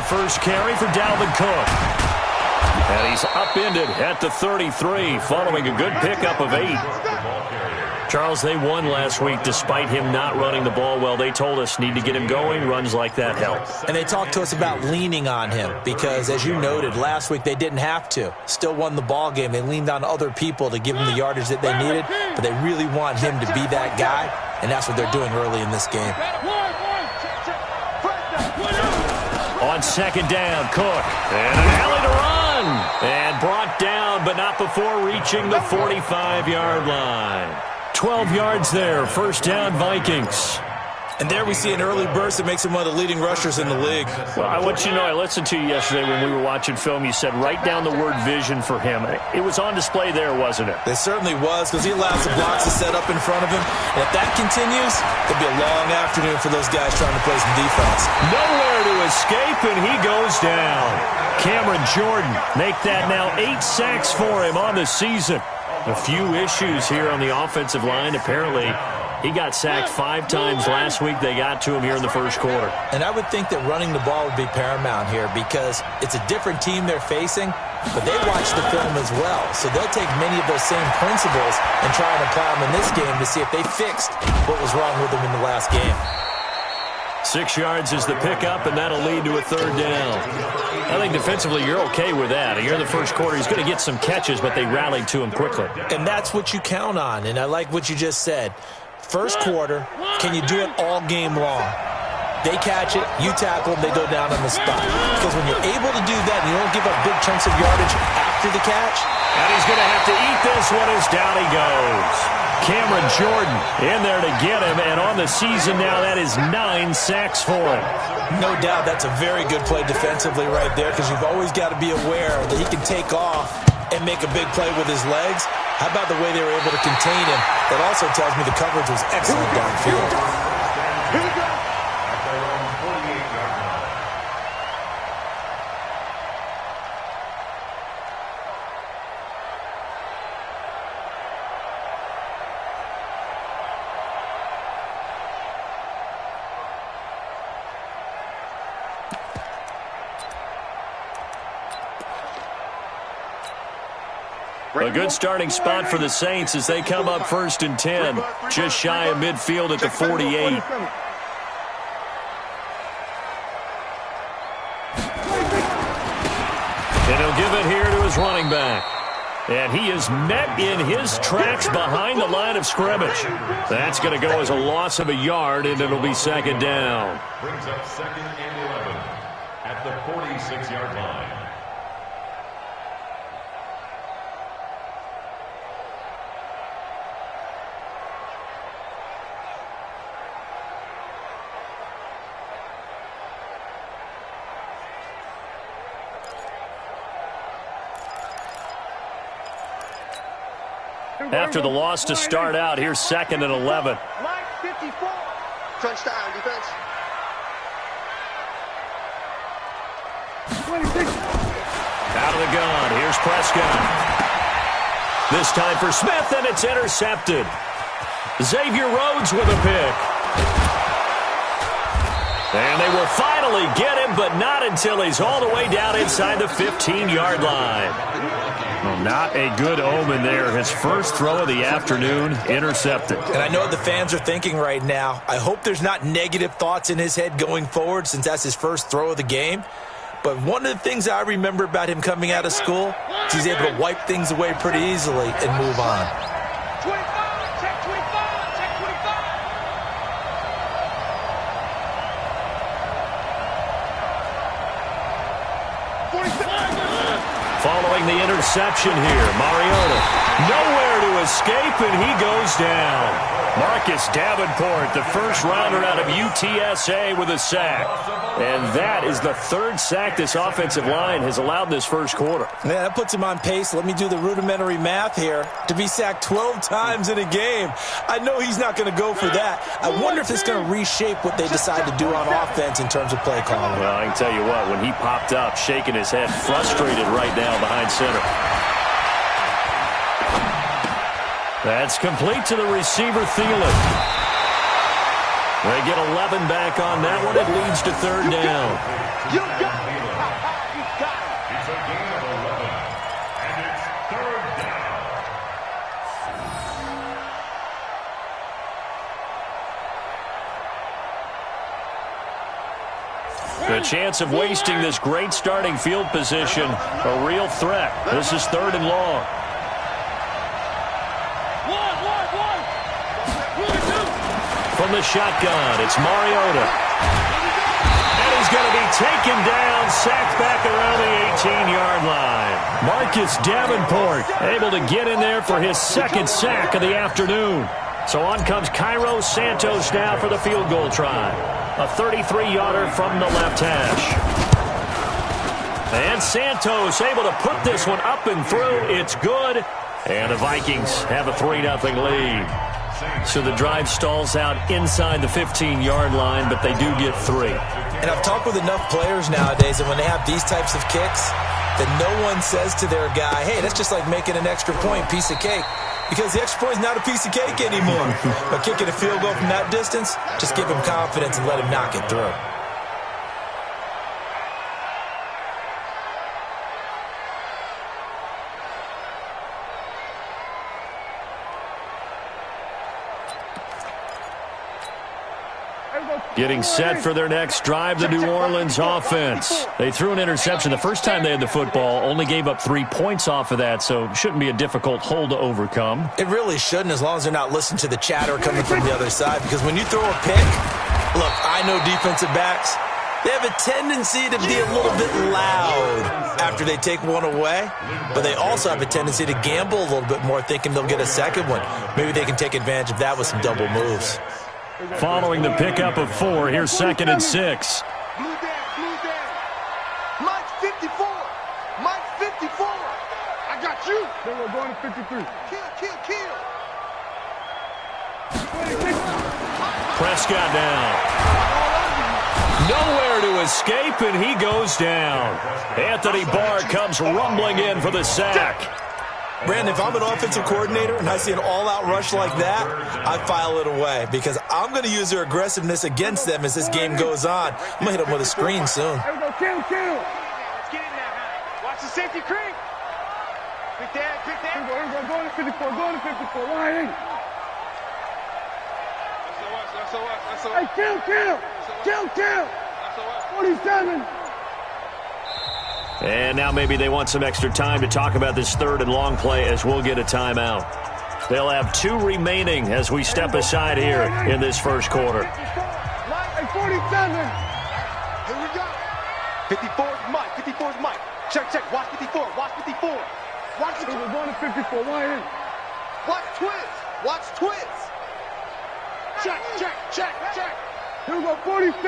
first carry for Dalvin Cook. And he's upended at the 33 following a good pickup of 8. Charles, they won last week despite him not running the ball well. They told us need to get him going. Runs like that help. And they talked to us about leaning on him because, as you noted, last week they didn't have to. Still won the ball game. They leaned on other people to give him the yardage that they needed, but they really want him to be that guy, and that's what they're doing early in this game. On second down, Cook. And an alley to run. And brought down, but not before reaching the 45-yard line. 12 yards there, first down Vikings. And there we see an early burst that makes him one of the leading rushers in the league. Well, I want you to know, I listened to you yesterday when we were watching film. You said write down the word vision for him. It was on display there, wasn't it? It certainly was, because he allows the blocks to set up in front of him. And if that continues, it'll be a long afternoon for those guys trying to play some defense. Nowhere to escape, and he goes down. Cameron Jordan, make that now 8 sacks for him on the season. A few issues here on the offensive line. Apparently, he got sacked 5 times last week. They got to him here in the first quarter. And I would think that running the ball would be paramount here because it's a different team they're facing, but they watch the film as well. So they'll take many of those same principles and try and apply them in this game to see if they fixed what was wrong with them in the last game. 6 yards is the pickup, and that'll lead to a third down. I think defensively you're okay with that. Here in the first quarter, he's going to get some catches, but they rallied to him quickly. And that's what you count on, and I like what you just said. First quarter, can you do it all game long? They catch it, you tackle them, they go down on the spot. Because when you're able to do that, and you don't give up big chunks of yardage after the catch. And he's going to have to eat this one as down he goes. Cameron Jordan in there to get him, and on the season now, that is 9 sacks for him. No doubt that's a very good play defensively right there, because you've always got to be aware that he can take off and make a big play with his legs. How about the way they were able to contain him? That also tells me the coverage was excellent downfield. Here we go. A good starting spot for the Saints as they come up 1st and 10, just shy of midfield at the 48. And he'll give it here to his running back. And he is met in his tracks behind the line of scrimmage. That's going to go as a loss of a yard, and it'll be second down. Brings up 2nd and 11 at the 46-yard line. After the loss to start out, here's 2nd and 11. Line 54. Crunch time, defense. 26. Out of the gun, here's Prescott. This time for Smith, and it's intercepted. Xavier Rhodes with a pick. And they will finally get him, but not until he's all the way down inside the 15-yard line. Well, not a good omen there. His first throw of the afternoon intercepted. And I know what the fans are thinking right now. I hope there's not negative thoughts in his head going forward since that's his first throw of the game. But one of the things I remember about him coming out of school is he's able to wipe things away pretty easily and move on. 25, check 25, check 25. Following the interception here, Mariota nowhere to escape, and he goes down. Marcus Davenport, the first rounder out of UTSA with a sack. And that is the 3rd sack this offensive line has allowed this first quarter. Yeah, that puts him on pace. Let me do the rudimentary math here. To be sacked 12 times in a game. I know he's not going to go for that. I wonder if it's going to reshape what they decide to do on offense in terms of play calling. Well, I can tell you what, when he popped up, shaking his head, frustrated right now behind center. That's complete to the receiver, Thielen. They get 11 back on that one. It leads to 3rd down. You got it. chance of wasting this great starting field position a real threat. This is 3rd and long. From the shotgun, it's Mariota. And he's going to be taken down, sacked back around the 18-yard line. Marcus Davenport able to get in there for his 2nd sack of the afternoon. So on comes Cairo Santos now for the field goal try. A 33-yarder from the left hash. And Santos able to put this one up and through. It's good. And the Vikings have a 3-0 lead. So the drive stalls out inside the 15-yard line, but they do get 3. And I've talked with enough players nowadays that when they have these types of kicks, that no one says to their guy, hey, that's just like making an extra point, piece of cake. Because the extra point is not a piece of cake anymore. But kicking a field goal from that distance, just give him confidence and let him knock it through. Getting set for their next drive, the New Orleans offense. They threw an interception the first time they had the football, only gave up 3 points off of that, so shouldn't be a difficult hole to overcome. It really shouldn't, as long as they're not listening to the chatter coming from the other side, because when you throw a pick, look, I know defensive backs, they have a tendency to be a little bit loud after they take one away, but they also have a tendency to gamble a little bit more, thinking they'll get a second one. Maybe they can take advantage of that with some double moves. Following the pickup of 4, here's 2nd and 6. Blue down. Mike's 54. Mike's 54. I got you. Then we're going to 53. Kill. Prescott down. Nowhere to escape, and he goes down. Anthony Barr comes rumbling in for the sack. Brandon, if I'm an offensive coordinator and I see an all-out rush like that, I file it away because I'm going to use their aggressiveness against them as this game goes on. I'm going to hit them with a screen soon. There we go. Kill. Let's get in there, high. Watch the safety creep. Quick that. Here we go. Going to 54. Why ain't? Hey, kill. 47. And now maybe they want some extra time to talk about this 3rd and long play as we'll get a timeout. They'll have 2 remaining as we step aside here in this first quarter. 47. Here we go. 54's Mike. 54's Mike. Check. Watch 54. Watch the we're going to 54. Why ain't? Watch twins. Check. Here we go. 46.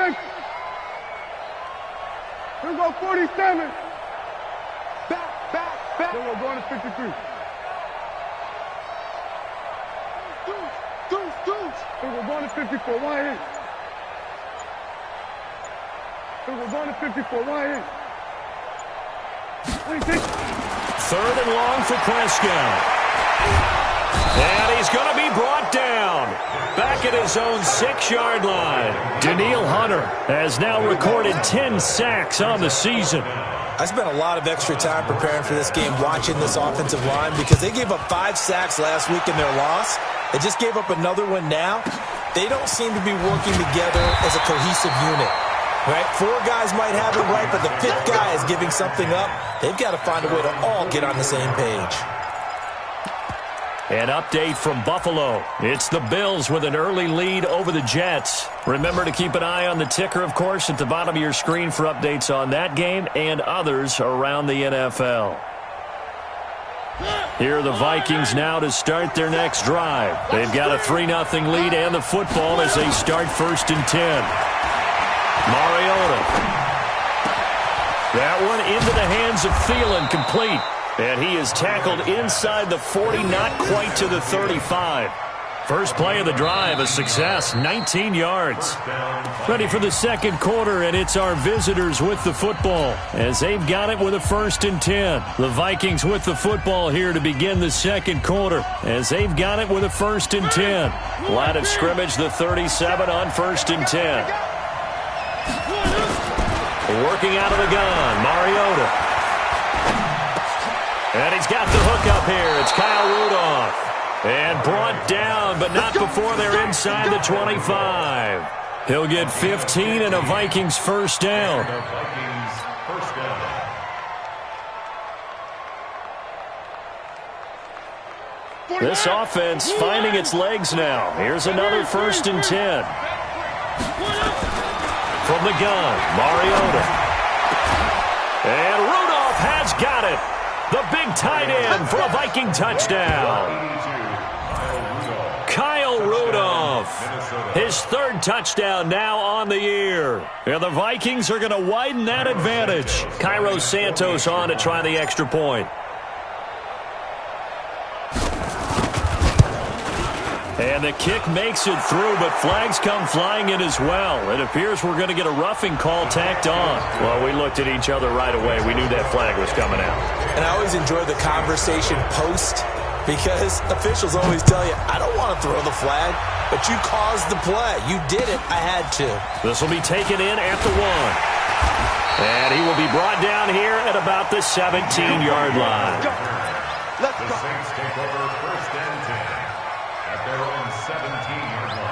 Here we go. 47. Back. Then we're going to 53. Deuce. Then we're going to 54. Why ain't? Then we're going to 54. Why ain't? 3rd and long for Prescott. And he's going to be brought down. Back at his own 6-yard line. Daniil Hunter has now recorded 10 sacks on the season. I spent a lot of extra time preparing for this game watching this offensive line because they gave up 5 sacks last week in their loss. They just gave up another one now. They don't seem to be working together as a cohesive unit. Right? 4 guys might have it right, but the 5th guy is giving something up. They've got to find a way to all get on the same page. An update from Buffalo. It's the Bills with an early lead over the Jets. Remember to keep an eye on the ticker, of course, at the bottom of your screen for updates on that game and others around the NFL. Here are the Vikings now to start their next drive. They've got a 3-0 lead and the football as they start 1st and 10. Mariota. That one into the hands of Thielen, complete. And he is tackled inside the 40, not quite to the 35. First play of the drive, a success, 19 yards. Ready for the second quarter, and it's our visitors with the football as they've got it with a 1st and 10. The Vikings with the football here to begin the second quarter as they've got it with a 1st and 10. Line of scrimmage, the 37 on 1st and 10. Working out of the gun, Mariota. And he's got the hook up here. It's Kyle Rudolph. And brought down, but not before they're inside the 25. He'll get 15 and a Vikings first down. This offense finding its legs now. Here's another 1st and 10. From the gun, Mariota. And Rudolph has got it. The big tight end for a Viking touchdown. Kyle Rudolph, his 3rd touchdown now on the year. And the Vikings are going to widen that advantage. Cairo Santos on to try the extra point. And the kick makes it through, but flags come flying in as well. It appears we're going to get a roughing call tacked on. Well, we looked at each other right away. We knew that flag was coming out. And I always enjoy the conversation post, because officials always tell you, I don't want to throw the flag, but you caused the play. You did it. I had to. This will be taken in at the 1. And he will be brought down here at about the 17-yard line. Let's go. The Saints take over 1st and 10 at their own 17-yard line.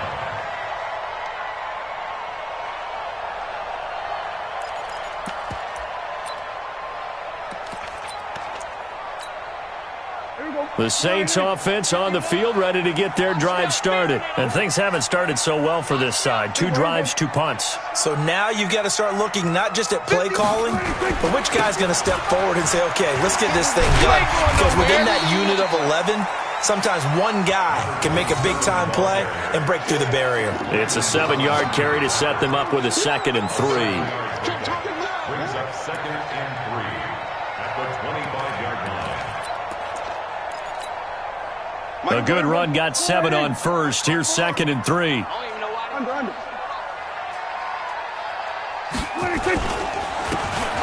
The Saints offense on the field, ready to get their drive started. And things haven't started so well for this side. 2 drives, 2 punts. So now you've got to start looking not just at play calling, but which guy's going to step forward and say, okay, let's get this thing done. Because within that unit of 11, sometimes one guy can make a big-time play and break through the barrier. It's a 7-yard carry to set them up with a 2nd and 3. Brings up 2nd and 3 at the 25-yard line. A good run got 7 on first. Here's 2nd and 3.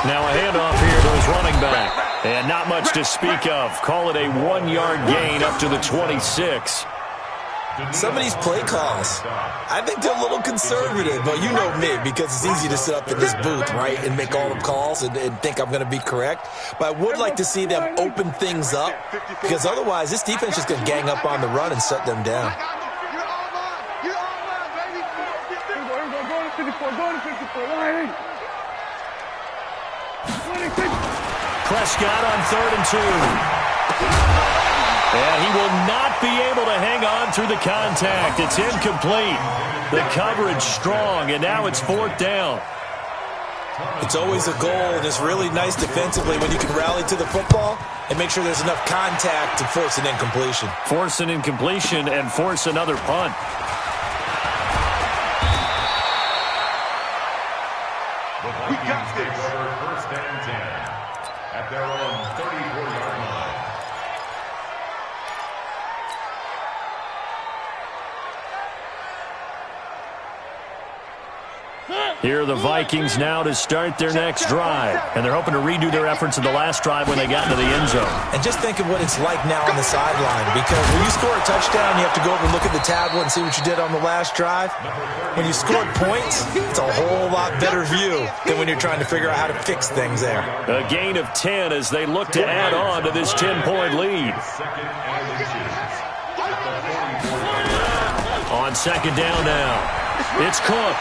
Now a handoff here to his running back. And not much to speak of. Call it a 1-yard gain up to the 26. Some of these play calls, I think they're a little conservative, but you know me, because it's easy to sit up in this booth, right, and make all the calls and think I'm going to be correct. But I would like to see them open things up, because otherwise this defense is going to gang up on the run and shut them down. Prescott on 3rd and 2. And he will not be able to hang on through the contact. It's incomplete. The coverage strong, and now it's 4th down. It's always a goal, and it's really nice defensively when you can rally to the football and make sure there's enough contact to force an incompletion. Force an incompletion and force another punt. The Vikings take over 1st and 10 at their own 34-yard line. Here are the Vikings now to start their next drive. And they're hoping to redo their efforts in the last drive when they got into the end zone. And just think of what it's like now on the sideline. Because when you score a touchdown, you have to go over and look at the tablet and see what you did on the last drive. When you scored points, it's a whole lot better view than when you're trying to figure out how to fix things there. A gain of 10 as they look to add on to this 10-point lead. On 2nd down now, it's Cook.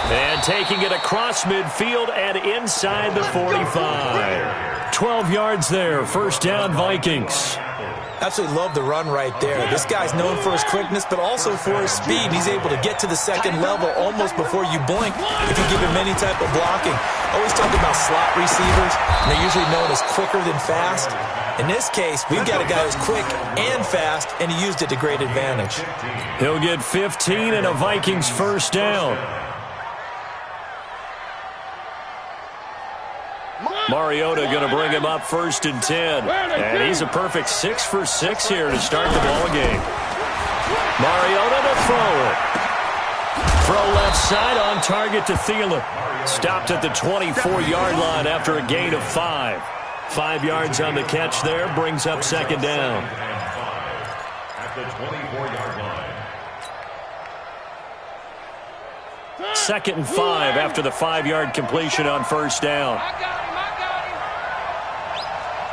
And taking it across midfield and inside the 45. 12 yards there, 1st down Vikings. Absolutely love the run right there. This guy's known for his quickness, but also for his speed. He's able to get to the 2nd level almost before you blink if you give him any type of blocking. Always talk about slot receivers, and they're usually known as quicker than fast. In this case, we've got a guy who's quick and fast, and he used it to great advantage. He'll get 15 and a Vikings 1st down. Mariota going to bring him up 1st and 10. And he's a perfect 6 for 6 here to start the ball game. Mariota to throw it. Throw left side on target to Thielen. Stopped at the 24-yard line after a gain of 5. 5 yards on the catch there, brings up 2nd down. At the 24-yard line. 2nd and 5 after the 5-yard completion on 1st down.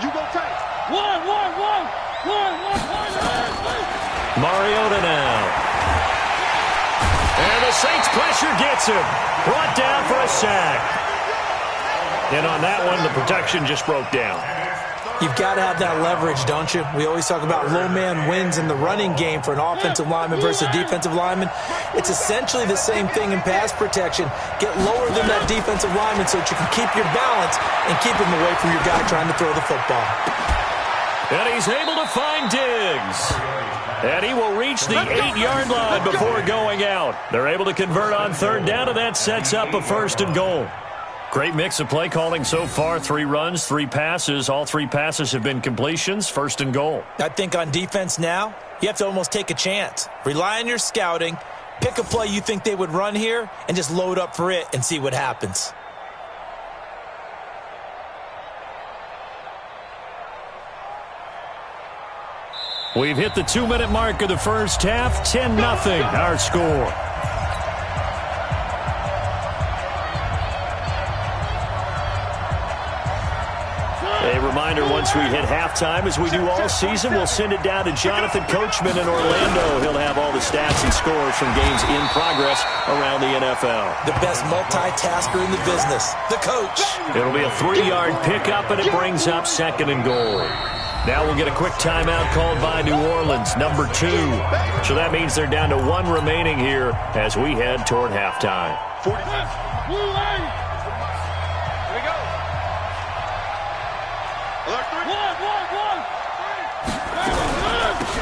You go tight. One. Mariota now. And Saints pressure gets him. Brought down for a sack. And on that one, the protection just broke down. You've got to have that leverage, don't you? We always talk about low man wins in the running game for an offensive lineman versus a defensive lineman. It's essentially the same thing in pass protection. Get lower than that defensive lineman so that you can keep your balance and keep him away from your guy trying to throw the football. And he's able to find Diggs. And he will reach the 8-yard line before going out. They're able to convert on third down, and that sets up a 1st and goal. Great mix of play calling so far. 3 runs, 3 passes. All 3 passes have been completions. 1st and goal. I think on defense now, you have to almost take a chance. Rely on your scouting. Pick a play you think they would run here and just load up for it and see what happens. We've hit the 2-minute mark of the first half. 10-0 our score. A reminder, once we hit halftime, as we do all season, we'll send it down to Jonathan Coachman in Orlando. He'll have all the stats and scores from games in progress around the NFL. The best multitasker in the business, the coach. It'll be a 3-yard pickup, and it brings up 2nd and goal. Now we'll get a quick timeout called by New Orleans, number 2. So that means they're down to 1 remaining here as we head toward halftime.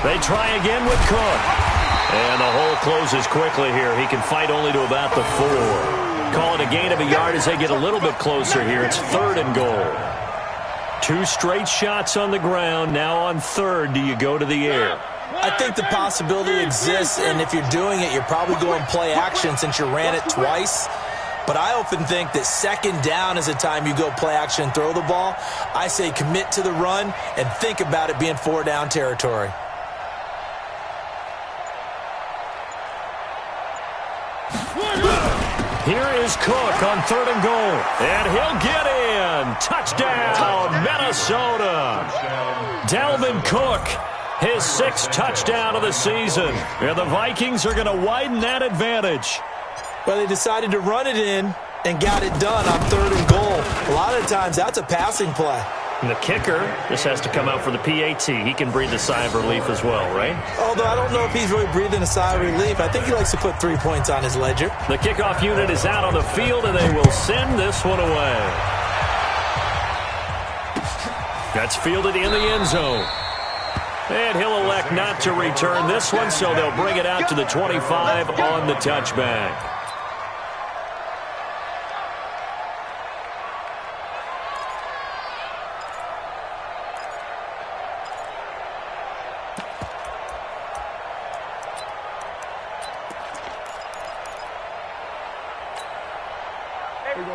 They try again with Cook. And the hole closes quickly here. He can fight only to about the 4. Call it a gain of a yard as they get a little bit closer here. It's 3rd and goal. 2 straight shots on the ground. Now on 3rd, do you go to the air? I think the possibility exists, and if you're doing it, you're probably going play action since you ran it twice. But I often think that 2nd down is the time you go play action and throw the ball. I say commit to the run and think about it being 4-down territory. Here is Cook on 3rd and goal. And he'll get in. Touchdown, Minnesota. Dalvin Cook, his 6th touchdown of the season. And the Vikings are going to widen that advantage. Well, they decided to run it in and got it done on 3rd and goal. A lot of times, that's a passing play. And the kicker just has to come out for the PAT. He can breathe a sigh of relief as well, right? Although I don't know if he's really breathing a sigh of relief. I think he likes to put 3 points on his ledger. The kickoff unit is out on the field, and they will send this one away. That's fielded in the end zone. And he'll elect not to return this one, so they'll bring it out to the 25 on the touchback.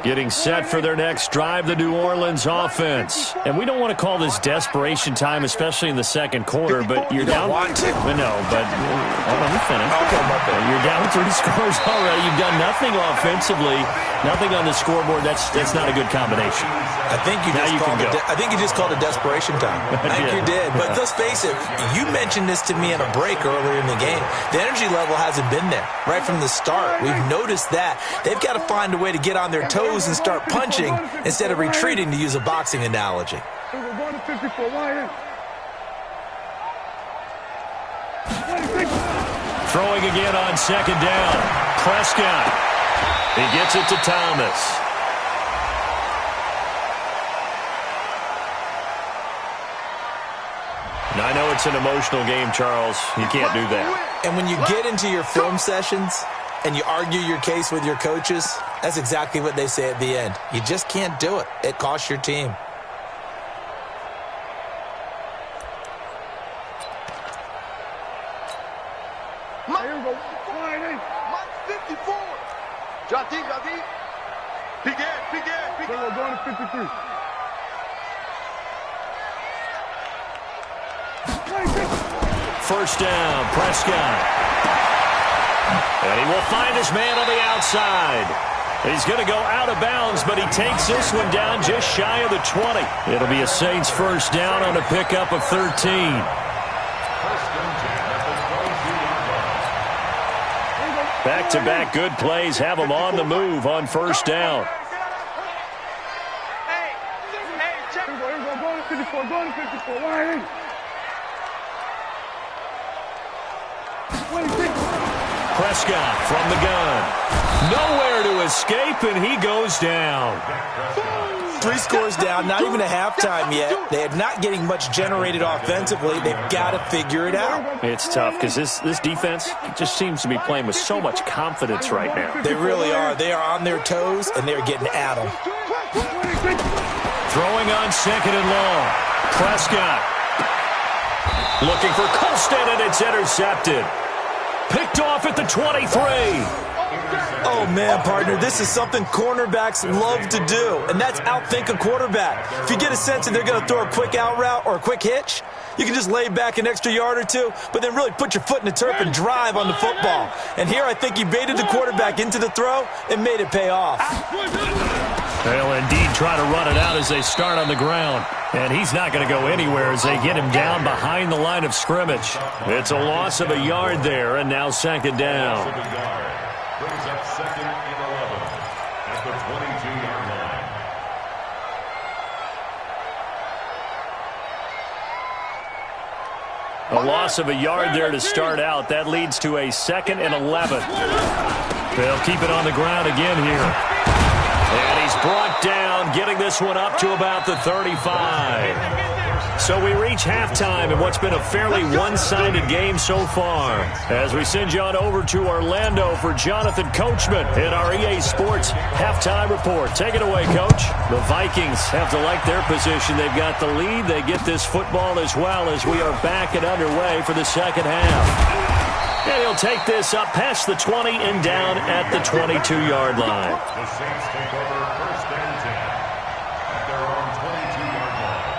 Getting set for their next drive, the New Orleans offense. And we don't want to call this desperation time, especially in the 2nd quarter, but you're down. Want to. No, but let me finish. Okay. You're down 3 scores already. You've done nothing offensively, nothing on the scoreboard. That's not a good combination. I think you just called it desperation time. I think you did. But let's face it, you mentioned this to me in a break earlier in the game. The energy level hasn't been there right from the start. We've noticed that. They've got to find a way to get on their toes and start punching instead of retreating, to use a boxing analogy. Throwing again on 2nd down. Prescott. He gets it to Thomas. Now, I know it's an emotional game, Charles. You can't do that. And when you get into your film sessions and you argue your case with your coaches, that's exactly what they say at the end. You just can't do it. It costs your team. John D. Peek in. We're going to 53. First down, Prescott. And he will find his man on the outside. He's going to go out of bounds, but he takes this one down just shy of the 20. It'll be a Saints first down on a pickup of 13. Back back-to-back good plays have them on the move on first down. Prescott from the gun. Nowhere to escape, and he goes down. 3 scores down, not even a halftime yet. They are not getting much generated offensively. They've got to figure it out. It's tough because this defense just seems to be playing with so much confidence right now. They really are. They are on their toes, and they're getting at them. Throwing on 2nd and long. Prescott looking for Colston, and it's intercepted. Picked off at the 23. Oh, man, partner, this is something cornerbacks love to do, and that's outthink a quarterback. If you get a sense that they're going to throw a quick out route or a quick hitch, you can just lay back an extra yard or two, but then really put your foot in the turf and drive on the football. And here I think he baited the quarterback into the throw and made it pay off. They'll indeed try to run it out as they start on the ground. And he's not going to go anywhere as they get him down behind the line of scrimmage. It's a loss of a yard there, and now 2nd down. Brings up 2nd and 11 at the 22-yard line. A loss of a yard there to start out. That leads to a 2nd and 11. They'll keep it on the ground again here. And he's brought down, getting this one up to about the 35. So we reach halftime in what's been a fairly one-sided game so far. As we send you on over to Orlando for Jonathan Coachman in our EA Sports halftime report. Take it away, Coach. The Vikings have to like their position. They've got the lead. They get this football as well as we are back and underway for the second half. And he'll take this up past the 20 and down at the 22-yard line. The Saints take over 1st and 10 at their own 22-yard line.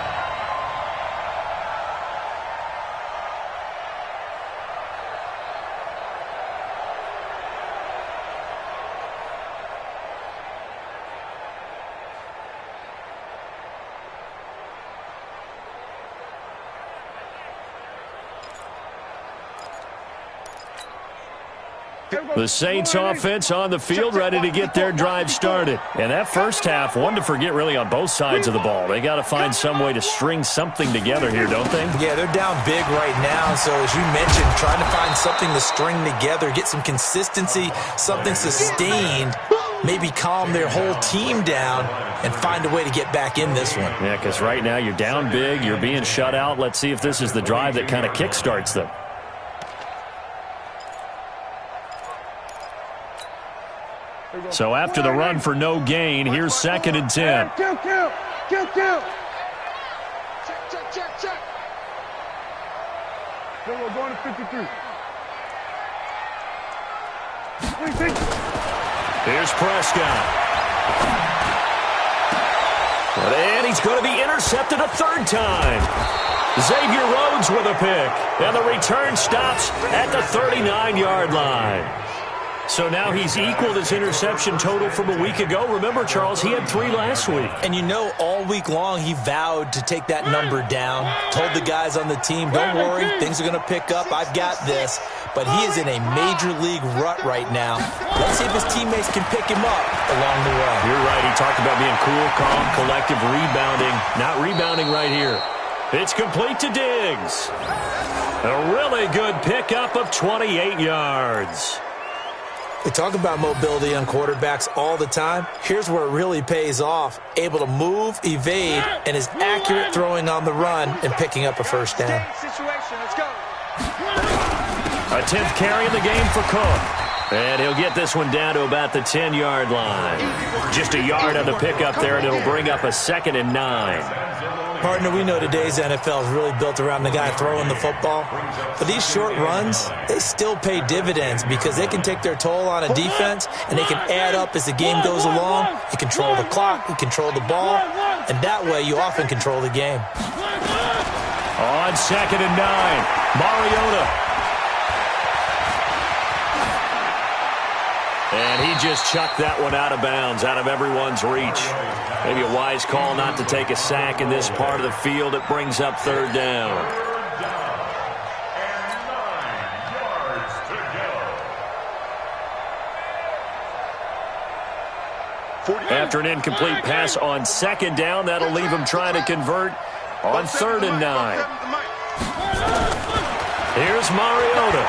The Saints offense on the field, ready to get their drive started. And that first half, one to forget really on both sides of the ball. They got to find some way to string something together here, don't they? Yeah, they're down big right now. So as you mentioned, trying to find something to string together, get some consistency, something sustained, maybe calm their whole team down and find a way to get back in this one. Yeah, because right now you're down big, you're being shut out. Let's see if this is the drive that kind of kickstarts them. So after the run for no gain, here's 2nd and 10. Kill. Check. We're going to 53. Here's Prescott. And he's going to be intercepted a 3rd time. Xavier Rhodes with a pick. And the return stops at the 39-yard line. So now he's equaled his interception total from a week ago. Remember, Charles, he had 3 last week. And you know, all week long he vowed to take that number down. Told the guys on the team, don't worry, things are going to pick up. I've got this. But he is in a major league rut right now. Let's see if his teammates can pick him up along the way. You're right. He talked about being cool, calm, collective, rebounding. Not rebounding right here. It's complete to Diggs. A really good pickup of 28 yards. We talk about mobility on quarterbacks all the time. Here's where it really pays off. Able to move, evade, and is accurate throwing on the run and picking up a first down. Let's go. A 10th carry in the game for Cook. And he'll get this one down to about the 10-yard line. Just a yard on the pickup there, and it'll bring up a 2nd and 9. Partner, we know today's NFL is really built around the guy throwing the football. But these short runs, they still pay dividends because they can take their toll on a defense, and they can add up as the game goes along. You control the clock, you control the ball, and that way you often control the game. On 2nd and 9, Mariota. And he just chucked that one out of bounds, out of everyone's reach. Maybe a wise call not to take a sack in this part of the field. It brings up 3rd down. After an incomplete pass on second down, that'll leave him trying to convert on 3rd and 9. Here's Mariota.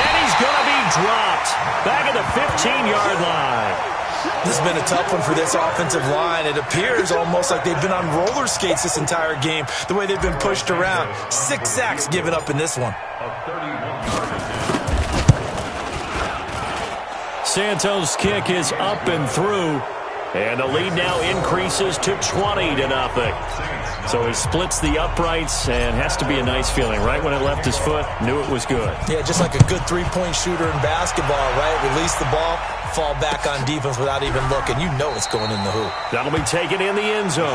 And he's going to be dropped back at the 15-yard line. This has been a tough one for this offensive line. It appears almost like they've been on roller skates this entire game, the way they've been pushed around. 6 sacks given up in this one. Santos' kick is up and through, and the lead now increases to 20-0. So he splits the uprights, and has to be a nice feeling. Right when it left his foot, knew it was good. Yeah, just like a good three-point shooter in basketball, right? Release the ball, fall back on defense without even looking. You know it's going in the hoop. That'll be taken in the end zone.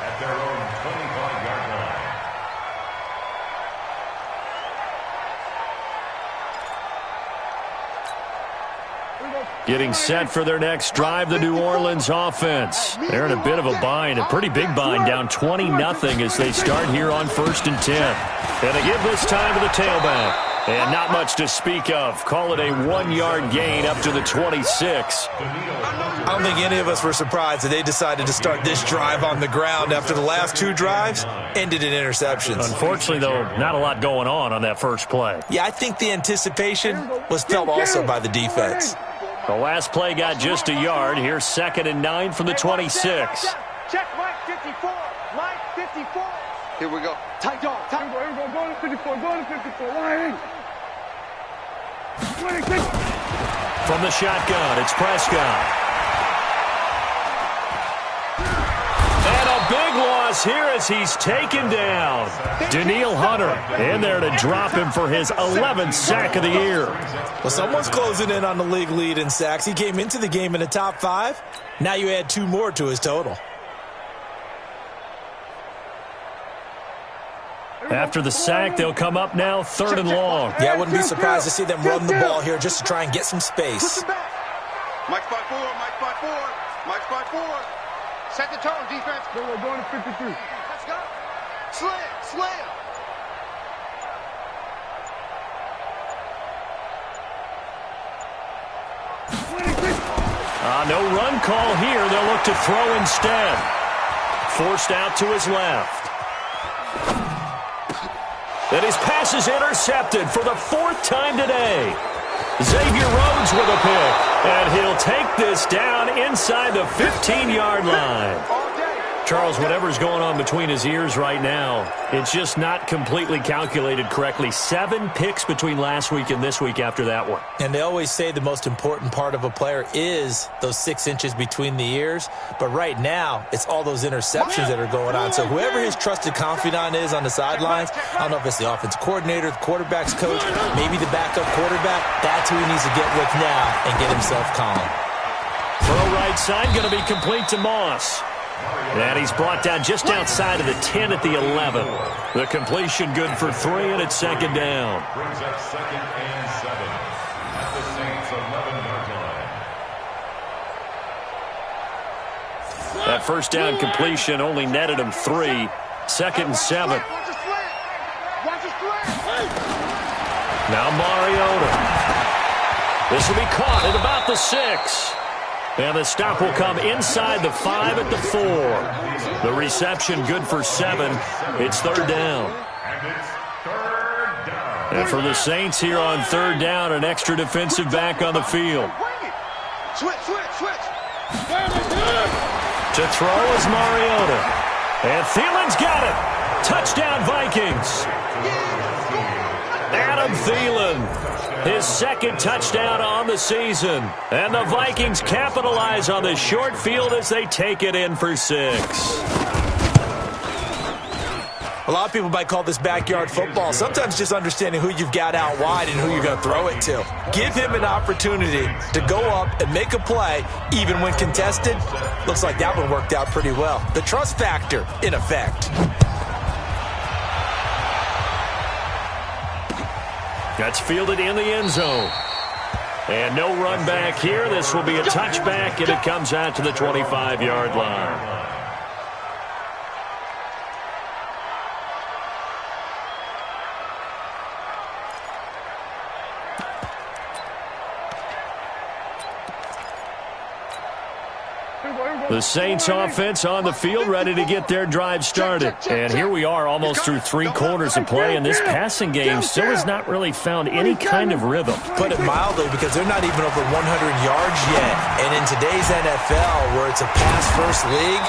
At their own 25-yard line. Getting set for their next drive, the New Orleans offense. They're in a bit of a bind, a pretty big bind, down 20-0 as they start here on 1st and 10. And they give this time to the tailback. And not much to speak of. Call it a 1-yard gain up to the 26. I don't think any of us were surprised that they decided to start this drive on the ground after the last 2 drives ended in interceptions. Unfortunately, though, not a lot going on that first play. Yeah, I think the anticipation was felt also by the defense. The last play got just a yard. Here's 2nd and 9 from the 26. Check Mike 54. Mike 54. Here we go. Tight dog. Tight. Here we go. Go to 54. Go to 54. Line. 26. From the shotgun, it's Prescott. And a big loss here as he's taken down. Danielle Hunter in there to drop him for his 11th sack of the year. Well, someone's closing in on the league lead in sacks. He came into the game in the top 5. Now you add 2 more to his total. After the sack, they'll come up now 3rd and long. Yeah, I wouldn't be surprised to see them run the ball here just to try and get some space. Mike 5-4. Mike 5-4. Mike 5-4. Set the tone, defense. We're going to 53. Let's go. Slam. No run call here. They'll look to throw instead. Forced out to his left. And his pass is intercepted for the 4th time today. Xavier Rhodes with a pick. And he'll take this down inside the 15-yard line. Charles, whatever's going on between his ears right now, it's just not completely calculated correctly. 7 picks between last week and this week after that one. And they always say the most important part of a player is those 6 inches between the ears. But right now, it's all those interceptions that are going on. So whoever his trusted confidant is on the sidelines, I don't know if it's the offensive coordinator, the quarterback's coach, maybe the backup quarterback, that's who he needs to get with now and get himself calm. Throw right side, going to be complete to Moss. And he's brought down just outside of the 10 at the 11. The completion good for 3, and it's 2nd down. Brings up 2nd and 7 at the Saints' 11-yard line. That first down completion only netted him 3. 2nd and 7. Now Mariota. This will be caught at about the 6. And the stop will come inside the 5 at the 4. The reception good for 7. It's 3rd down. And it's 3rd down. And for the Saints here on 3rd down, an extra defensive back on the field. Switch. To throw is Mariota. And Thielen's got it. Touchdown Vikings. Adam Thielen. His 2nd touchdown on the season. And the Vikings capitalize on the short field as they take it in for 6. A lot of people might call this backyard football. Sometimes just understanding who you've got out wide and who you're going to throw it to. Give him an opportunity to go up and make a play, even when contested. Looks like that one worked out pretty well. The trust factor, in effect. That's fielded in the end zone. And no run back here. This will be a touchback, and it comes out to the 25-yard line. The Saints offense on the field, ready to get their drive started. And here we are almost through 3 quarters of play, and this passing game still has not really found any kind of rhythm. Put it mildly, because they're not even over 100 yards yet. And in today's NFL, where it's a pass-first league,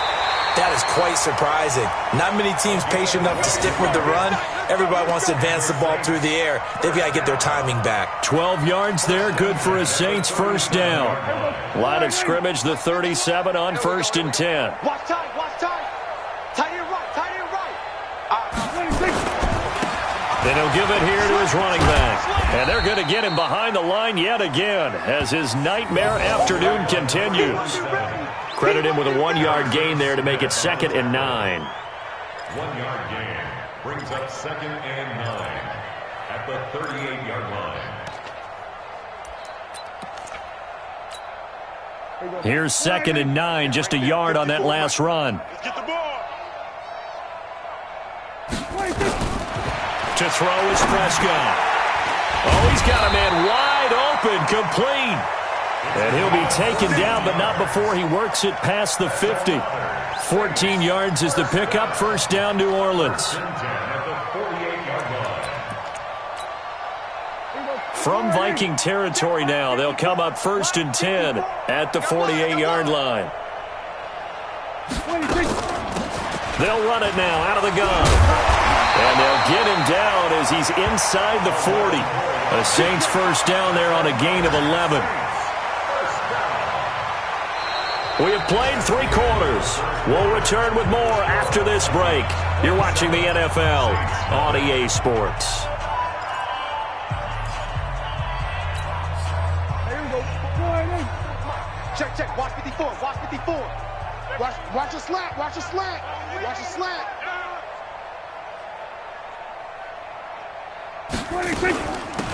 that is quite surprising. Not many teams patient enough to stick with the run. Everybody wants to advance the ball through the air. They've got to get their timing back. 12 yards there, good for a Saints first down. Line of scrimmage, the 37 on 1st and 10. Watch time, watch time. Tight end right, tight end right. Then he'll give it here to his running back. And they're going to get him behind the line yet again as his nightmare afternoon continues. Credit him with a 1-yard gain there to make it 2nd and 9. 1-yard gain brings up 2nd and 9 at the 38-yard line. Here's 2nd and 9, just a yard on that last run. Get the ball. To throw is Prescott. Oh, he's got a man wide open, complete. And he'll be taken down, but not before he works it past the 50. 14 yards is the pickup, first down New Orleans. From Viking territory now, they'll come up 1st and 10 at the 48-yard line. They'll run it now out of the gun. And they'll get him down as he's inside the 40. A Saints first down there on a gain of 11. We have played 3 quarters. We'll return with more after this break. You're watching the NFL on EA Sports. Check, check. Watch 54. Watch 54. Watch a slant. Watch a slant. Watch a slant.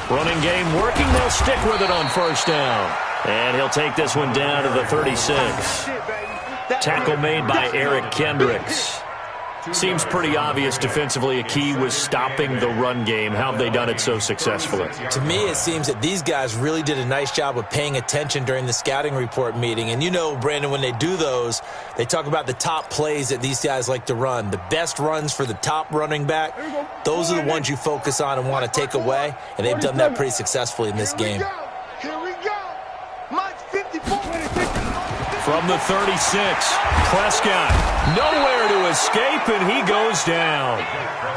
Running game working. They'll stick with it on first down. And he'll take this one down to the 36. Tackle made by Eric Kendricks. Seems pretty obvious defensively a key was stopping the run game. How have they done it so successfully? To me, it seems that these guys really did a nice job of paying attention during the scouting report meeting. And you know, Brandon, when they do those, they talk about the top plays that these guys like to run. The best runs for the top running back, those are the ones you focus on and want to take away. And they've done that pretty successfully in this game. Here we go. Mike's 54. From the 36, Prescott nowhere to escape, and he goes down.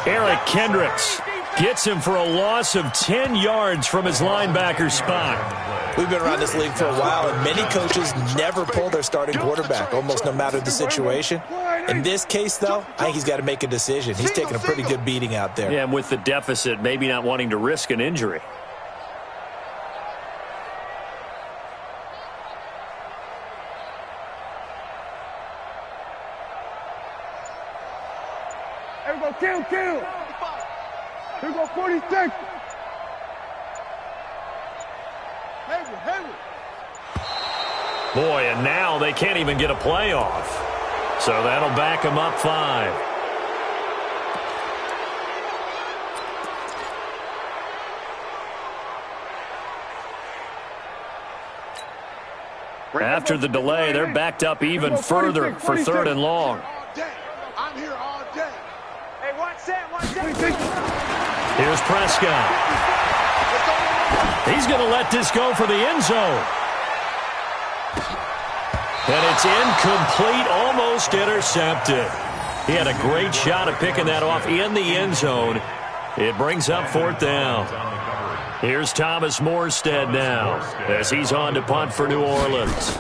Eric Kendricks gets him for a loss of 10 yards from his linebacker spot. We've been around this league for a while, and many coaches never pull their starting quarterback, almost no matter the situation. In this case, though, I think he's got to make a decision. He's taking a pretty good beating out there. Yeah, and with the deficit, maybe not wanting to risk an injury. Here we go, kill. Here we go, 46. Hayward. Boy, and now they can't even get a play off. So that'll back them up 5. After the delay, they're backed up even further for 3rd and long. I'm here all day. Hey, watch that. Here's Prescott. He's going to let this go for the end zone. And it's incomplete, almost intercepted. He had a great shot at picking that off in the end zone. It brings up 4th down. Here's Thomas Morstead now as he's on to punt for New Orleans.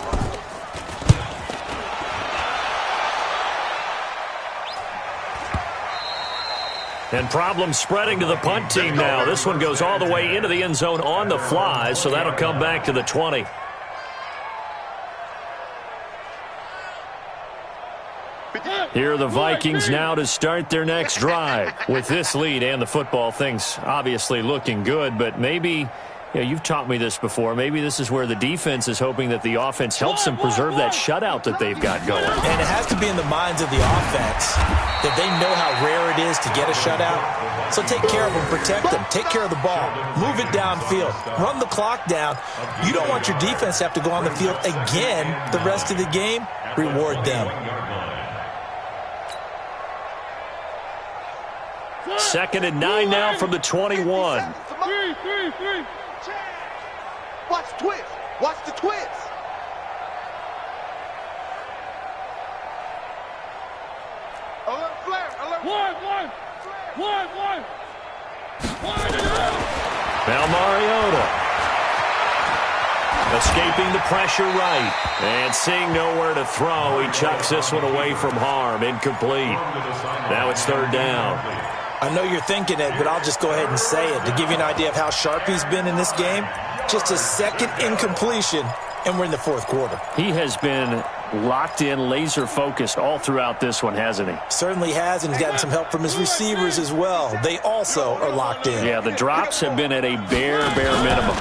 And problems spreading to the punt team now. This one goes all the way into the end zone on the fly, so that'll come back to the 20. Here are the Vikings now to start their next drive. With this lead and the football, things obviously looking good, but maybe, you've taught me this before, maybe this is where the defense is hoping that the offense helps them preserve that shutout that they've got going. And it has to be in the minds of the offense that they know how rare it is to get a shutout. So take care of them, protect them, take care of the ball, move it downfield, run the clock down. You don't want your defense to have to go on the field again the rest of the game. reward them. Second and 9 now from the 21. Watch the twist. Watch the twist. Alert flare. Alert. One. Now Mariota. Escaping the pressure right. And seeing nowhere to throw, he chucks this one away from harm. Incomplete. Now it's third down. I know you're thinking it, but I'll just go ahead and say it. To give you an idea of how sharp he's been in this game, just a second incompletion, and we're in the fourth quarter. He has been locked in, laser-focused all throughout this one, hasn't he? Certainly has, and he's gotten some help from his receivers as well. They also are locked in. Yeah, the drops have been at a bare minimum.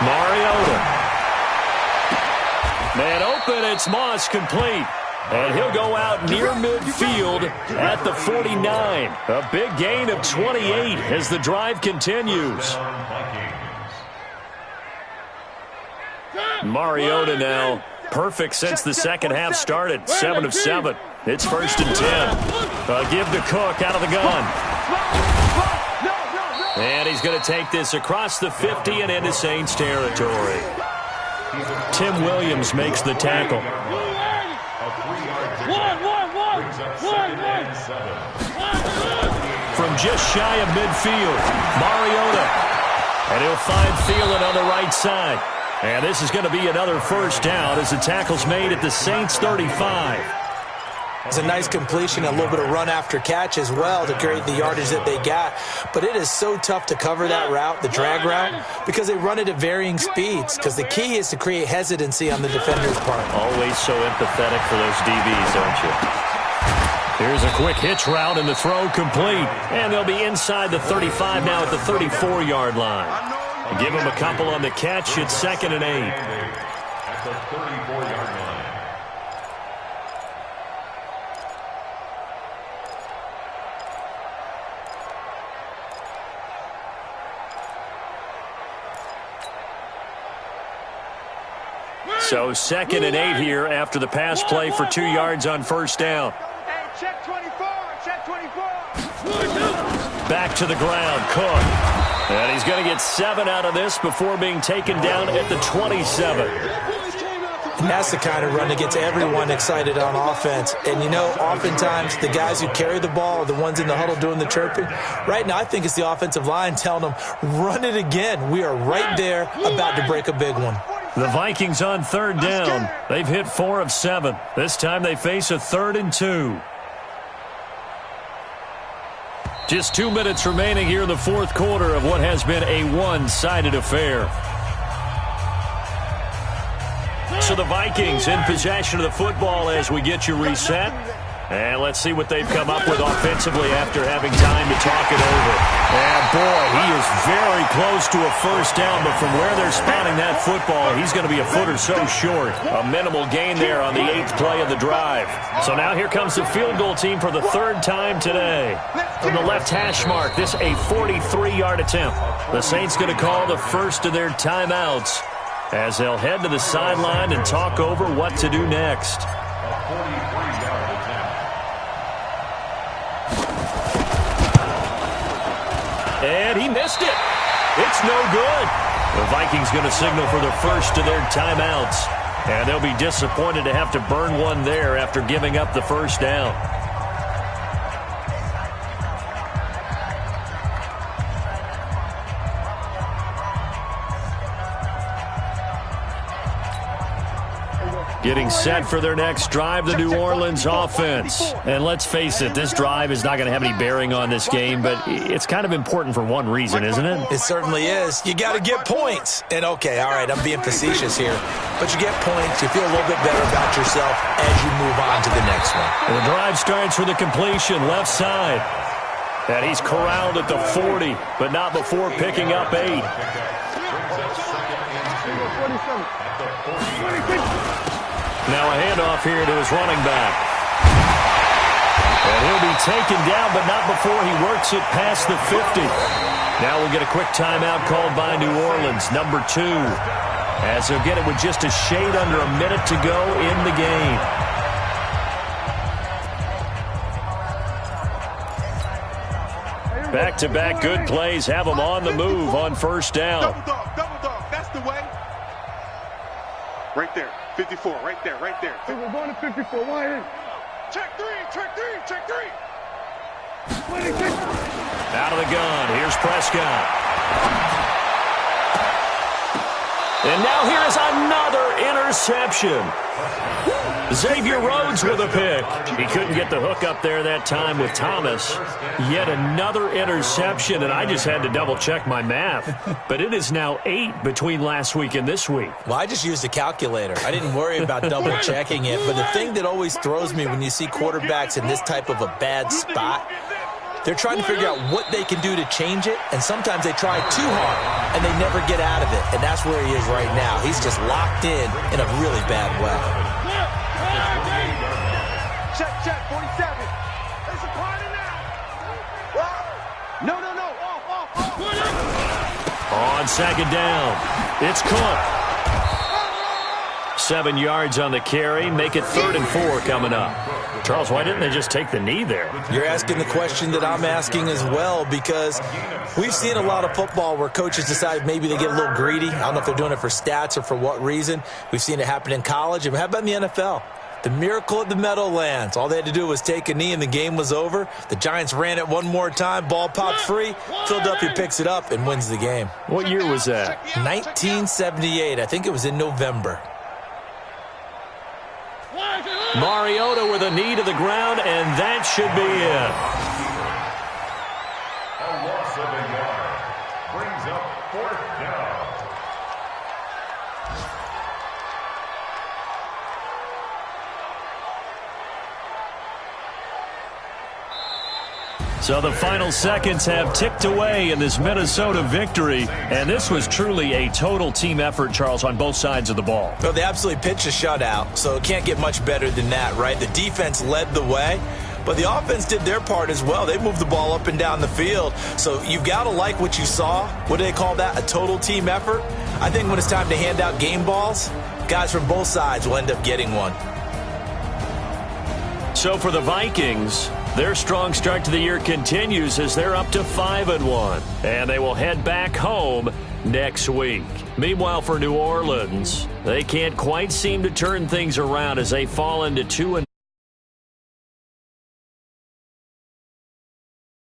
Mariota. Man open, it's Moss, complete. And he'll go out near midfield at the 49. A big gain of 28 as the drive continues. Mariota now perfect since the second half started. 7 of 7. It's first and 10. Give to Cook out of the gun. And he's going to take this across the 50 and into Saints territory. Tim Williams makes the tackle. From just shy of midfield, Mariota. And he'll find Thielen on the right side. And this is going to be another first down as the tackle's made at the Saints 35. It's a nice completion, a little bit of run after catch as well to create the yardage that they got. But it is so tough to cover that route, the drag route, because they run it at varying speeds. Because the key is to create hesitancy on the defender's part. Always so empathetic for those DBs, aren't you? Here's a quick hitch route and the throw complete. And they'll be inside the 35 now at the 34-yard line. Give him a couple on the catch. It's second and 8. At the 34-yard line. So second and 8 here after the pass play for 2 yards on first down. Hey, check 24. Check 24. Back to the ground, Cook. And he's going to get 7 out of this before being taken down at the 27. And that's the kind of run that gets everyone excited on offense. And, you know, oftentimes the guys who carry the ball are the ones in the huddle doing the chirping. Right now, I think it's the offensive line telling them, run it again. We are right there about to break a big one. The Vikings on third down. They've hit 4 of 7. This time they face a 3rd and 2. Just 2 minutes remaining here in the fourth quarter of what has been a one-sided affair. So the Vikings in possession of the football as we get you reset. And let's see what they've come up with offensively after having time to talk it over. And boy, he is very close to a first down, but from where they're spotting that football, he's going to be a foot or so short. A minimal gain there on the 8th play of the drive. So now here comes the field goal team for the 3rd time today. From the left hash mark, this a 43-yard attempt. The Saints going to call the first of their timeouts as they'll head to the sideline and talk over what to do next. A 43-yard attempt. And he missed it. It's no good. The Vikings going to signal for the first of their timeouts. And they'll be disappointed to have to burn one there after giving up the first down. Getting set for their next drive, the New Orleans offense. And let's face it, this drive is not going to have any bearing on this game, but it's kind of important for one reason, isn't it? It certainly is. You got to get points. And, okay, all right, I'm being facetious here. But you get points, you feel a little bit better about yourself as you move on to the next one. And the drive starts with a completion, left side. And he's corralled at the 40, but not before picking up 8. Now a handoff here to his running back. And he'll be taken down, but not before he works it past the 50. Now we'll get a quick timeout called by New Orleans, number 2. as he'll get it with just a shade under a minute to go in the game. Back-to-back good plays have him on the move on first down. Double dog, that's the way. Right there, 54, right there. Hey, we're going to 54, why in? Check three. Out of the gun, here's Prescott. And now here is another interception. Xavier Rhodes with a pick. He couldn't get the hook up there that time with Thomas. Yet another interception, and I just had to double-check my math. But it is now 8 between last week and this week. Well, I just used a calculator. I didn't worry about double-checking it. But the thing that always throws me when you see quarterbacks in this type of a bad spot, they're trying to figure out what they can do to change it, and sometimes they try too hard, and they never get out of it. And that's where he is right now. He's just locked in a really bad way. Check, 47. There's a party now. No. Off. On second down, it's Cook. 7 yards on the carry, make it 3rd and 4 coming up. Charles, why didn't they just take the knee there? You're asking the question that I'm asking as well, because we've seen a lot of football where coaches decide maybe they get a little greedy. I don't know if they're doing it for stats or for what reason. We've seen it happen in college. And how about in the NFL? The miracle of the Meadowlands. All they had to do was take a knee and the game was over. The Giants ran it one more time. Ball popped free. Philadelphia picks it up and wins the game. What year was that? 1978. I think it was in November. Mariota with a knee to the ground, and that should be it. A loss of a yard brings up 4th down. So the final seconds have ticked away in this Minnesota victory, and this was truly a total team effort, Charles, on both sides of the ball. Well, they absolutely pitched a shutout, so it can't get much better than that, right? The defense led the way, but the offense did their part as well. They moved the ball up and down the field, so you've got to like what you saw. What do they call that? A total team effort? I think when it's time to hand out game balls, guys from both sides will end up getting one. So for the Vikings, their strong start to the year continues as they're up to 5-1, and they will head back home next week. Meanwhile, for New Orleans, they can't quite seem to turn things around as they fall into 2-.